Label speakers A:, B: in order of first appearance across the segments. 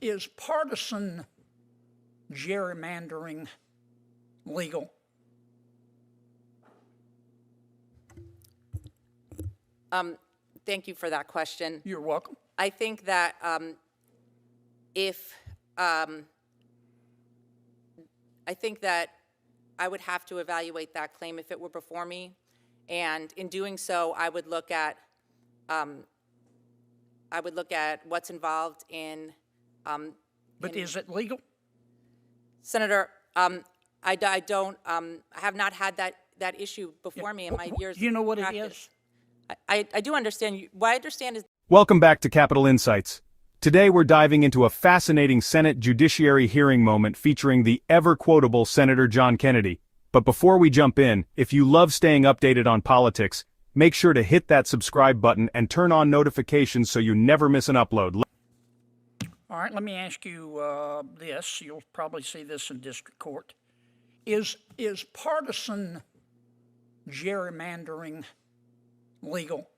A: Is partisan gerrymandering legal?
B: Thank you for that question.
A: You're welcome.
B: I think that I think that I would have to evaluate that claim if it were before me, and in doing so, I would look at what's involved in.
A: But is it legal?
B: Senator, I have not had that issue before me in my years.
A: Do you know what
B: of
A: it
B: practice.
A: is?
B: I do understand. What I understand is.
C: Welcome back to Capital Insights. Today we're diving into a fascinating Senate Judiciary hearing moment featuring the ever-quotable Senator John Kennedy. But before we jump in, if you love staying updated on politics, make sure to hit that subscribe button and turn on notifications so you never miss an upload.
A: All right, let me ask you this. You'll probably see this in district court. Is partisan gerrymandering legal?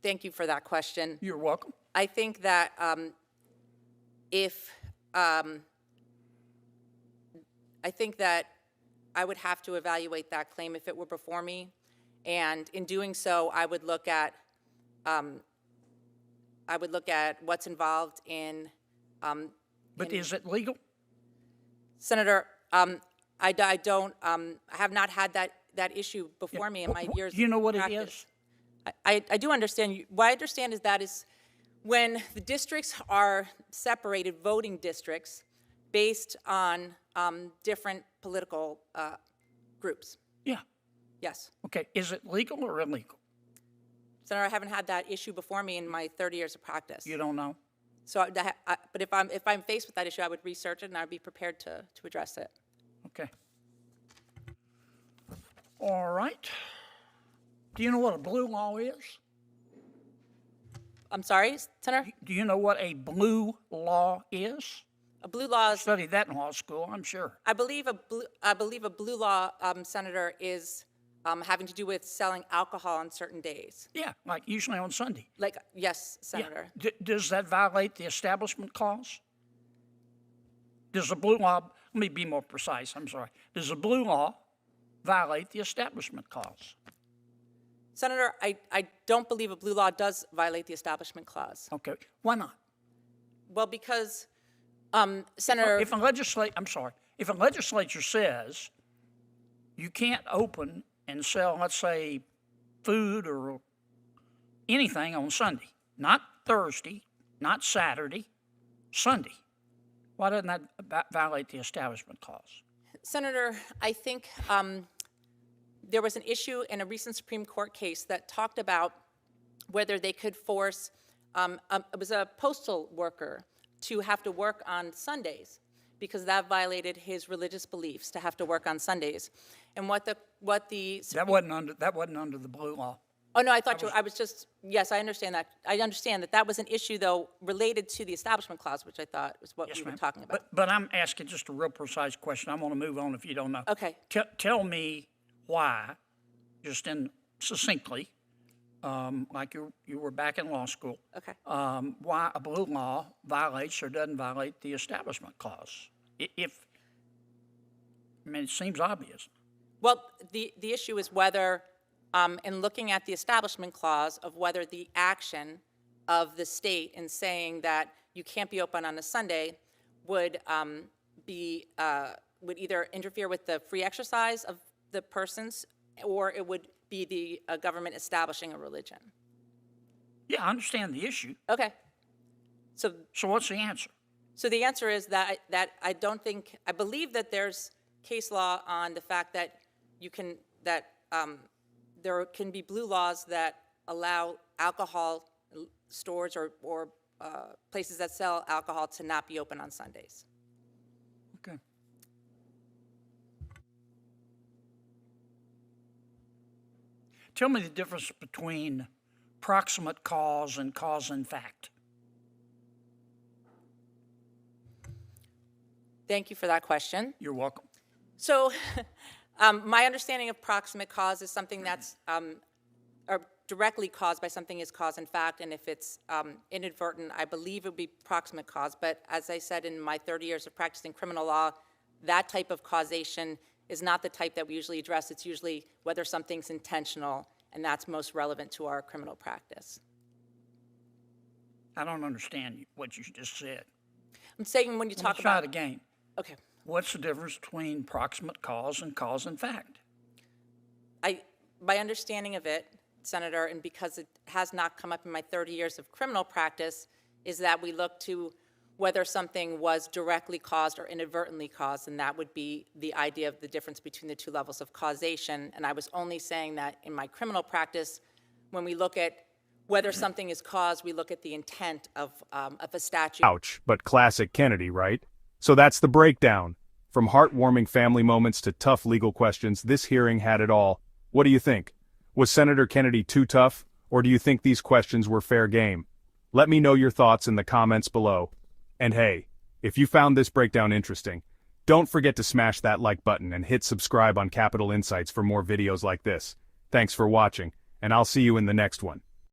B: Thank you for that question.
A: You're welcome.
B: I think that I think that I would have to evaluate that claim if it were before me, and in doing so, I would look at what's involved in.
A: But is it legal?
B: Senator, I have not had that issue before me in my years.
A: Do you know what
B: of
A: it
B: practice.
A: is?
B: I do understand. What I understand is when the districts are separated, voting districts, based on different political groups.
A: Yeah.
B: Yes.
A: Okay. Is it legal or illegal?
B: Senator, I haven't had that issue before me in my 30 years of practice.
A: You don't know?
B: So, but if I'm faced with that issue, I would research it and I'd be prepared to address it.
A: Okay. All right. Do you know what a blue law is?
B: I'm sorry, Senator?
A: Do you know what a blue law is?
B: A blue law is,
A: Studied that in law school, I'm sure.
B: I believe a blue law, Senator, is having to do with selling alcohol on certain days.
A: Yeah, like usually on Sunday.
B: Like, yes, Senator.
A: Yeah. Does that violate the Establishment Clause? Does a blue law, let me be more precise, I'm sorry. Does a blue law violate the Establishment Clause?
B: Senator, I don't believe a blue law does violate the Establishment Clause.
A: Okay, why not?
B: Well, because, Senator.
A: If a legislature says you can't open and sell, let's say, food or anything on Sunday, not Thursday, not Saturday, Sunday, why doesn't that violate the Establishment Clause?
B: Senator, I think there was an issue in a recent Supreme Court case that talked about whether they could force, it was a postal worker, to have to work on Sundays because that violated his religious beliefs to have to work on Sundays. And that wasn't under the blue law.
A: Oh
B: no, I thought I was just, yes, I understand that. I understand that was an issue though related to the Establishment Clause, which I thought was what we were talking about.
A: But I'm asking just a real precise question. I'm going to move on if you don't know.
B: Okay.
A: Tell me why, just succinctly, like you were back in law school.
B: Okay.
A: Why a blue law violates or doesn't violate the Establishment Clause? It seems obvious.
B: Well, the issue is whether, in looking at the Establishment Clause, of whether the action of the state in saying that you can't be open on a Sunday would would either interfere with the free exercise of the persons, or it would be the government establishing a religion.
A: Yeah, I understand the issue.
B: Okay. So
A: what's the answer?
B: So the answer is that I believe that there's case law on the fact that there can be blue laws that allow alcohol stores or places that sell alcohol to not be open on Sundays.
A: Okay. Tell me the difference between proximate cause and cause in fact.
B: Thank you for that question.
A: You're welcome.
B: So my understanding of proximate cause is something that's, or directly caused by something is cause and fact, and if it's inadvertent, I believe it would be proximate cause. But as I said, in my 30 years of practicing criminal law, that type of causation is not the type that we usually address. It's usually whether something's intentional, and that's most relevant to our criminal practice.
A: I don't understand what you just said.
B: I'm saying when you talk
A: Let's try
B: about...
A: it again.
B: Okay.
A: What's the difference between proximate cause and fact?
B: My understanding of it, Senator, and because it has not come up in my 30 years of criminal practice, is that we look to whether something was directly caused or inadvertently caused, and that would be the idea of the difference between the two levels of causation. And I was only saying that in my criminal practice, when we look at whether something is caused, we look at the intent of a statute.
C: Ouch, but classic Kennedy, right? So that's the breakdown. From heartwarming family moments to tough legal questions, this hearing had it all. What do you think? Was Senator Kennedy too tough, or do you think these questions were fair game? Let me know your thoughts in the comments below. And hey, if you found this breakdown interesting, don't forget to smash that like button and hit subscribe on Capital Insights for more videos like this. Thanks for watching, and I'll see you in the next one.